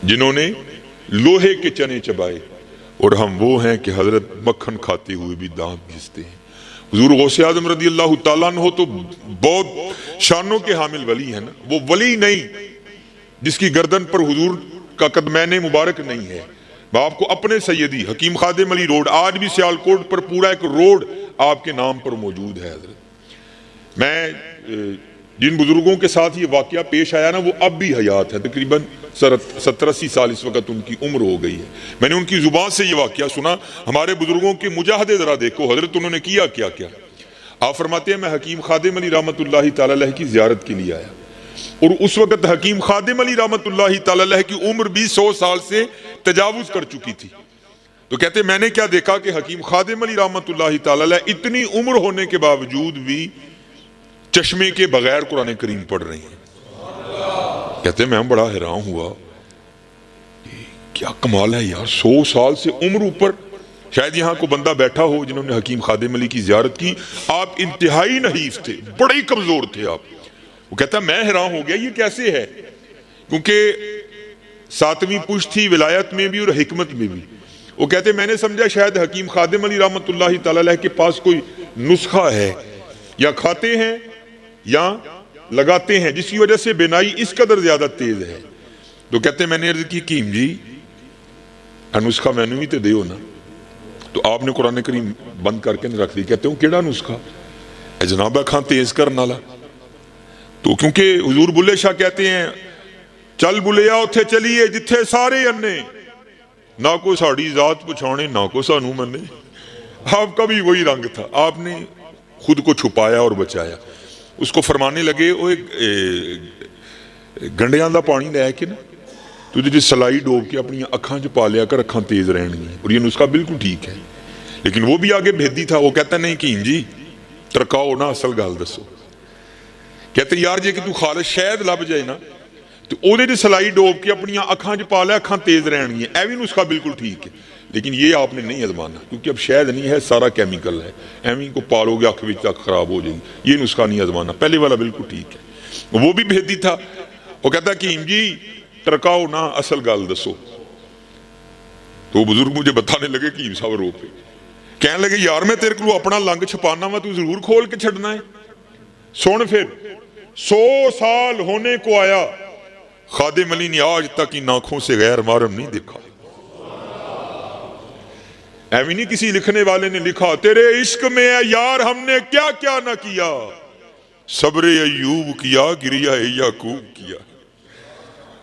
جنہوں نے لوہے کے چنے چبائے، اور ہم وہ ہیں کہ حضرت مکھن کھاتے ہوئے بھی دانت گھستے ہیں۔ حضور غوث اعظم رضی اللہ تعالیٰ عنہ تو بہت شانوں کے حامل ولی ہیں نا، وہ ولی نہیں جس کی گردن پر حضور کا قدمین مبارک نہیں ہے۔ میں آپ کو اپنے سیدی حکیم خادم علی روڈ، آج بھی سیالکوٹ پر پورا ایک روڈ آپ کے نام پر موجود ہے حضرت۔ میں جن بزرگوں کے ساتھ یہ واقعہ پیش آیا نا، وہ اب بھی حیات ہے، تقریباً 70-80 سال اس وقت ان کی عمر ہو گئی ہے۔ میں نے ان کی زبان سے یہ واقعہ سنا۔ ہمارے بزرگوں کے مجاہدے ذرا دیکھو حضرت، انہوں نے کیا کیا کیا۔ آپ فرماتے ہیں میں حکیم خادم علی رحمت اللہ تعالی علیہ کی زیارت کے لیے آیا، اور اس وقت حکیم خادم علی رحمت اللہ تعالی علیہ کی عمر بھی 100 سال سے تجاوز کر چکی تھی۔ تو کہتے میں نے کیا دیکھا کہ حکیم خادم علی رحمت اللہ تعالی علیہ اتنی عمر ہونے کے باوجود بھی چشمے کے بغیر قرآن کریم پڑھ رہی ہیں۔ کہتے میں بڑا حیران ہوا، کیا کمال ہے یار، 100 سال سے عمر اوپر۔ شاید یہاں کو بندہ بیٹھا ہو جنہوں نے حکیم خادم علی کی زیارت کی، آپ انتہائی نحیف تھے، بڑے ہی کمزور تھے آپ۔ وہ کہتا میں حیران ہو گیا یہ کیسے ہے، کیونکہ 7ویں پشت تھی ولایت میں بھی اور حکمت میں بھی۔ وہ کہتے میں نے سمجھا شاید حکیم خادم علی رحمت اللہ تعالی علیہ کے پاس کوئی نسخہ ہے، یا کھاتے ہیں یا لگاتے ہیں، جس کی وجہ سے بینائی اس قدر زیادہ تیز ہے۔ تو کہتے میں نے عرض کی حکیم جی نسخہ میں نے بھی تو دیو نا۔ تو آپ نے قرآن کریم بند کر کے رکھ دی۔ کہتے ہوں کیڑا نسخہ؟ اے جناب کھان تیز کرنا لا۔ تو کیونکہ حضور بلے شاہ کہتے ہیں چل بلیا اتھے چلیے جتھے سارے انے، نہ کو ساڑی ذات پچھانے نہ کو سانو منے۔ آپ کا بھی وہی رنگ تھا، آپ نے خود کو چھپایا اور بچایا۔ اس کو فرمانے لگے وہ گنڈیاں دا پانی لے کے نا تو جی سلائی ڈوب کے اپنی اکھاں چ پا لیا کر، اکھاں تیز رہن گی، اور یہ نسخہ بالکل ٹھیک ہے۔ لیکن وہ بھی آگے بھیدی تھا، وہ کہتا نہیں کہیں جی ترکاؤ نہ اصل گل دسو۔ کہتے یار جے کہ تو خالص شہد لب جائے نا تو او دے سلائی ڈوب کے اپنی اکھاں چ پا لیا، اکھاں تیز رہن گی، اے بھی نسخہ بالکل ٹھیک ہے۔ لیکن یہ آپ نے نہیں آزمانا، کیونکہ اب شہد نہیں ہے، سارا کیمیکل ہے، ایویں کو پالو گے اکھ وچ تک خراب ہو جائے گی۔ یہ نسخہ نہیں آزمانا، پہلے والا بالکل ٹھیک ہے۔ وہ بھی بھیدی تھا، وہ کہتا کہ جی ترکاؤ نہ اصل گل دسو۔ تو وہ بزرگ مجھے بتانے لگے کہ صاحب رو پہ، کہنے لگے یار میں تیرے کو اپنا لنگ چھپانا وا، تو ضرور کھول کے چھڑنا ہے۔ سن پھر 100 سال ہونے کو آیا، خادم علی نے آج تک ان آنکھوں سے غیر محرم نہیں دیکھا۔ ایویں نہیں کسی لکھنے والے نے لکھا تیرے عشق میں ہے یار ہم نے کیا کیا نہ کیا، صبر ایوب کیا، گریا یعقوب کیا۔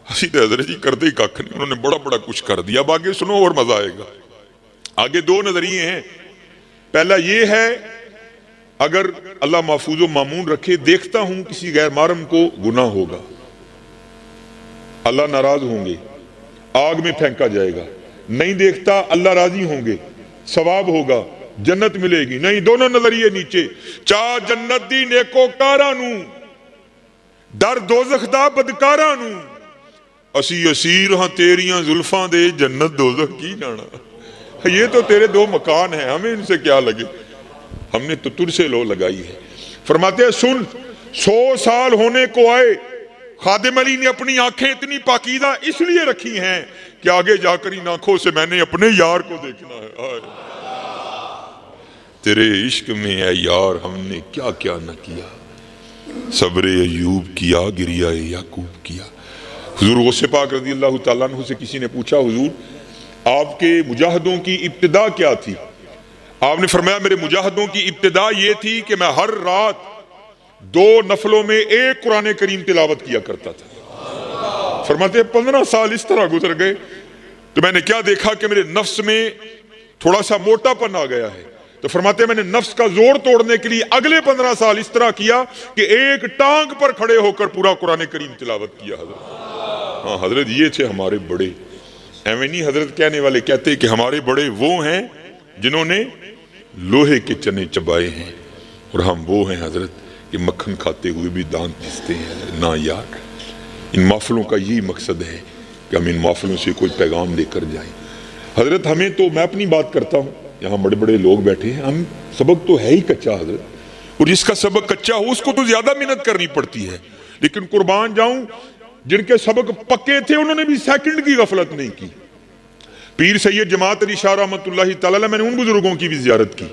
اسی تو حضرت جی کردے ہی ککھ نہیں، انہوں نے بڑا بڑا کچھ کر دیا۔ اب آگے سنو اور مزہ آئے گا۔ آگے 2 نظریے ہیں۔ پہلا یہ ہے اگر اللہ محفوظ و معمون رکھے، دیکھتا ہوں کسی غیر محرم کو گناہ ہوگا، اللہ ناراض ہوں گے، آگ میں پھینکا جائے گا۔ نہیں دیکھتا اللہ راضی ہوں گے، ثواب ہوگا، جنت ملے گی۔ نہیں، دونوں نظریے نیچے۔ چاہ جنت دی نیکو کاراں نو، ڈر دوزخ دا بدکاراں نو، اسی اسیر ہاں تیریاں زلفاں دے، جنت دوزخ کی جانا۔ یہ تو تیرے 2 مکان ہیں، ہمیں ان سے کیا لگے، ہم نے تو تجھ سے لو لگائی ہے۔ فرماتے ہیں سن 100 سال ہونے کو آئے، خادم علی نے اپنی آنکھیں اتنی پاکیزہ اس لیے رکھی ہیں کہ آگے جا کر ان آنکھوں سے میں نے اپنے یار کو دیکھنا ہے۔ آئے تیرے عشق میں ہے یار ہم نے کیا کیا نہ کیا، صبر ایوب کیا، گریا یعقوب کیا۔ حضور غوث پاک رضی اللہ تعالیٰ عنہ سے کسی نے پوچھا حضور آپ کے مجاہدوں کی ابتدا کیا تھی؟ آپ نے فرمایا میرے مجاہدوں کی ابتدا یہ تھی کہ میں ہر رات 2 نفلوں میں 1 قرآن کریم تلاوت کیا کرتا تھا۔ فرماتے ہیں 15 سال اس طرح گزر گئے تو میں نے کیا دیکھا کہ میرے نفس میں تھوڑا سا موٹا پن آ گیا ہے۔ تو فرماتے ہیں میں نے نفس کا زور توڑنے کے لیے اگلے 15 سال اس طرح کیا کہ 1 ٹانگ پر کھڑے ہو کر پورا قرآن کریم تلاوت کیا۔ حضرت ہاں حضرت یہ تھے ہمارے بڑے۔ ایویں نہیں حضرت کہنے والے کہتے کہ ہمارے بڑے وہ ہیں جنہوں نے لوہے کے چنے چبائے ہیں، اور ہم وہ ہیں حضرت کہ مکھن کھاتے ہوئے بھی دانت گھستے ہیں۔ نہ یار، ان محفلوں کا یہی مقصد ہے کہ ہم ان محفلوں سے کوئی پیغام لے کر جائیں۔ حضرت ہمیں تو، میں اپنی بات کرتا ہوں، یہاں بڑے بڑے لوگ بیٹھے ہیں، ہم سبق تو ہے ہی کچا حضرت، اور جس کا سبق کچا ہو اس کو تو زیادہ محنت کرنی پڑتی ہے۔ لیکن قربان جاؤں جن کے سبق پکے تھے انہوں نے بھی سیکنڈ کی غفلت نہیں کی۔ پیر سید جماعت علی شاہ رحمۃ اللہ تعالی، میں نے ان بزرگوں کی بھی زیارت کی،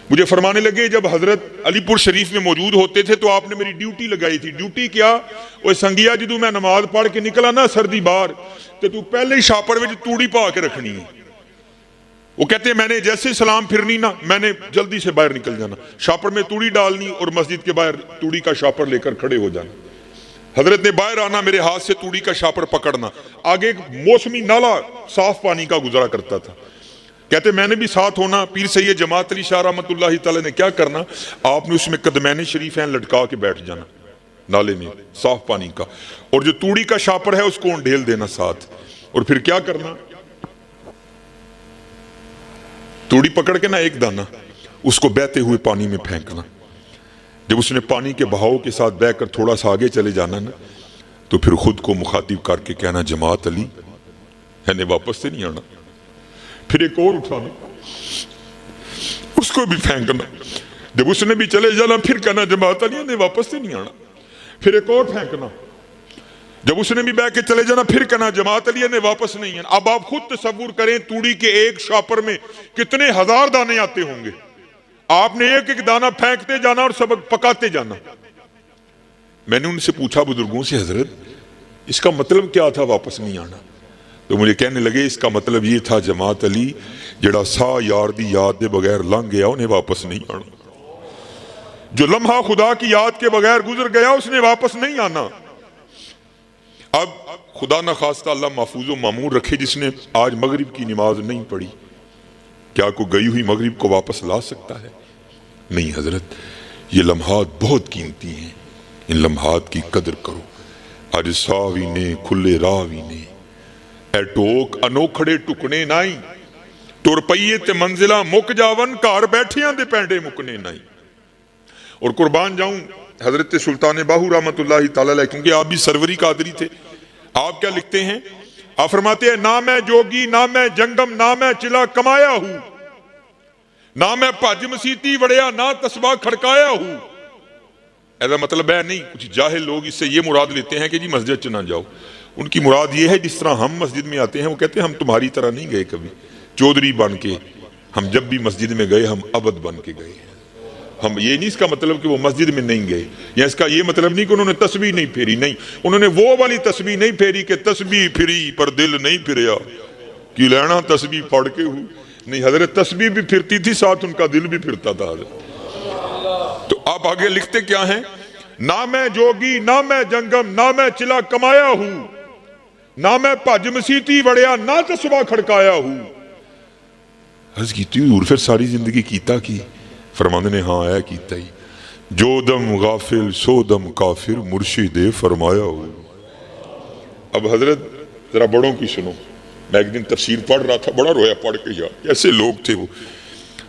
مجھے فرمانے لگے جب حضرت علی پور شریف میں موجود ہوتے تھے تو آپ نے میری ڈیوٹی لگائی تھی۔ ڈیوٹی کیا؟ وہ سنگیا جدو میں نماز پڑھ کے نکلا نا سردی بار تو پہلے ہی شاپر میں توڑی پا کے رکھنی ہے۔ وہ کہتے ہیں میں نے جیسے سلام پھرنی نا میں نے جلدی سے باہر نکل جانا، شاپر میں توڑی ڈالنی اور مسجد کے باہر توڑی کا شاپر لے کر کھڑے ہو جانا۔ حضرت نے باہر آنا، میرے ہاتھ سے توڑی کا شاپر پکڑنا، آگے ایک موسمی نالا صاف پانی کا گزرا کرتا تھا، کہتے میں نے بھی ساتھ ہونا۔ پیر سید جماعت علی شاہ رحمۃ اللہ تعالی نے کیا کرنا، آپ نے اس میں قدمین شریفین لٹکا کے بیٹھ جانا نالے میں صاف پانی کا، اور جو توڑی کا شاپر ہے اس کو ڈھیل دینا ساتھ، اور پھر کیا کرنا، توڑی پکڑ کے نا ایک دانہ اس کو بہتے ہوئے پانی میں پھینکنا۔ جب اس نے پانی کے بہاؤ کے ساتھ بہ کر تھوڑا سا آگے چلے جانا نا تو پھر خود کو مخاطب کر کے کہنا جماعت علی ہے نے واپس سے نہیں آنا، پھر ایک اور اٹھانا اس کو بھی پھینکنا، جب اس نے بھی چلے جانا پھر کہنا جماعت علی نے واپس سے نہیں آنا، پھر ایک اور پھینکنا، جب اس نے بھی بہ کے چلے جانا پھر کہنا جماعت علی نے واپس نہیں آنا۔ اب آپ خود تصور کریں توڑی کے ایک شاپر میں کتنے ہزار دانے آتے ہوں گے، آپ نے ایک ایک دانہ پھینکتے جانا اور سبق پکاتے جانا۔ میں نے ان سے پوچھا بزرگوں سے حضرت اس کا مطلب کیا تھا واپس نہیں آنا؟ تو مجھے کہنے لگے اس کا مطلب یہ تھا جماعت علی جڑا سا یار دی یاد دے بغیر لنگ گیا انہیں واپس نہیں آنا، جو لمحہ خدا کی یاد کے بغیر گزر گیا اس نے واپس نہیں آنا۔ اب خدا نہ خواستہ اللہ محفوظ و معمور رکھے جس نے آج مغرب کی نماز نہیں پڑھی، کیا کوئی گئی ہوئی مغرب کو واپس لا سکتا ہے؟ نہیں حضرت، یہ لمحات بہت قیمتی ہیں، ان لمحات کی قدر کرو۔ اج ساوی نے کھلے راوی نے اے ٹوک انوکھڑے ٹکنے نائی، تر پئیے تے منزلہ مک جاون کار بیٹھیاں دے پینڈے مکنے نائی۔ اور قربان جاؤں حضرت سلطان باہو رحمت اللہ تعالی علیہ، کیونکہ آپ بھی سروری قادری تھے، آپ کیا لکھتے ہیں؟ آپ فرماتے ہیں نہ میں جوگی نہ میں جنگم نہ میں چلا کمایا ہوں، نہ میں پاج مسیتی وڑیا نہ تسبیح کھڑکایا ہوں۔ ایسا مطلب ہے نہیں، کچھ جاہل لوگ اس سے یہ مراد لیتے ہیں کہ جی مسجد چ نہ جاؤ، ان کی مراد یہ ہے جس طرح ہم مسجد میں آتے ہیں وہ کہتے ہیں ہم تمہاری طرح نہیں گئے کبھی چودھری بن کے، ہم جب بھی مسجد میں گئے ہم عبد بن کے گئے ہیں۔ ہم یہ نہیں اس کا مطلب کہ وہ مسجد میں نہیں گئے، یا اس کا یہ مطلب نہیں کہ انہوں نے تسبیح نہیں پھیری، نہیں، انہوں نے وہ والی تسبیح نہیں پھیری کہ تسبیح پھری پر دل نہیں پھریا کی لینا تسبیح پڑھ کے ہوں، نہیں، حضرت تسبیح بھی پھرتی تھی ساتھ ان کا دل بھی پھرتا تھا حضرت۔ تو آپ آگے لکھتے کیا ہیں؟ نہ میں جوگی نہ میں جنگم نہ میں چلا کمایا ہوں، نہ میں پاج مسیتی وڑیا نہ تسبیح کھڑکایا ہوں۔ عرض کیتی حضور پھر ساری زندگی کیتا کی؟ فرماندے نے ہاں اے کیتا ہی، جو دم غافل سو دم کافر مرشد فرمایا ہو۔ اب حضرت ذرا بڑوں کی سنو، میں ایک دن تفسیر پڑھ رہا تھا، بڑا رویا پڑھ کے یار کیسے لوگ تھے وہ۔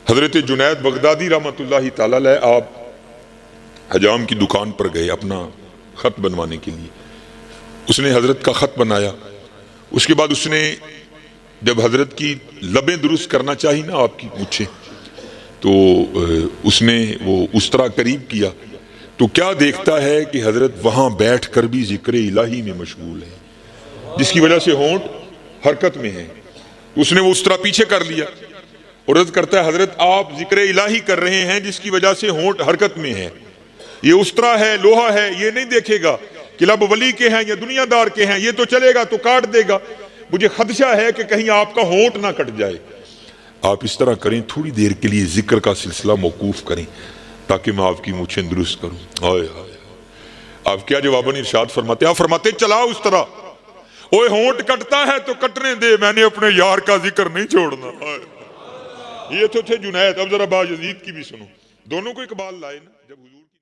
حضرت جنید بغدادی رحمت اللہ تعالی علیہ آپ حجام کی دکان پر گئے اپنا خط بنوانے کے لیے، اس نے حضرت کا خط بنایا، اس کے بعد اس نے جب حضرت کی لبیں درست کرنا چاہی نا آپ کی مجھے، تو اس نے وہ اس طرح قریب کیا تو کیا دیکھتا ہے کہ حضرت وہاں بیٹھ کر بھی ذکر الہی میں مشغول ہے، جس کی وجہ سے ہونٹ حرکت میں ہے، اس نے وہ اس طرح پیچھے کر لیا اور عرض کرتا ہے حضرت آپ ذکر الہی کر رہے ہیں جس کی وجہ سے ہونٹ حرکت میں ہے، یہ اس طرح ہے لوہا ہے، یہ نہیں دیکھے گا کہ لب ولی کے ہیں یا دنیا دار کے ہیں، یہ تو چلے گا تو کاٹ دے گا، مجھے خدشہ ہے کہ کہیں آپ کا ہونٹ نہ کٹ جائے۔ آپ اس طرح کریں، تھوڑی دیر کے لیے ذکر کا سلسلہ موقوف کریں تاکہ میں آپ کی مونچھیں درست کروں۔ آئے آئے آپ کیا جواباً ارشاد فرماتے ہیں؟ آپ فرماتے چلاؤ اس طرح، اوے ہونٹ کٹتا ہے تو کٹنے دے، میں نے اپنے یار کا ذکر نہیں چھوڑنا۔ یہ تو تھے جنید۔ اب ذرا با یزید کی بھی سنو، دونوں کو اقبال لائے نا جب حضور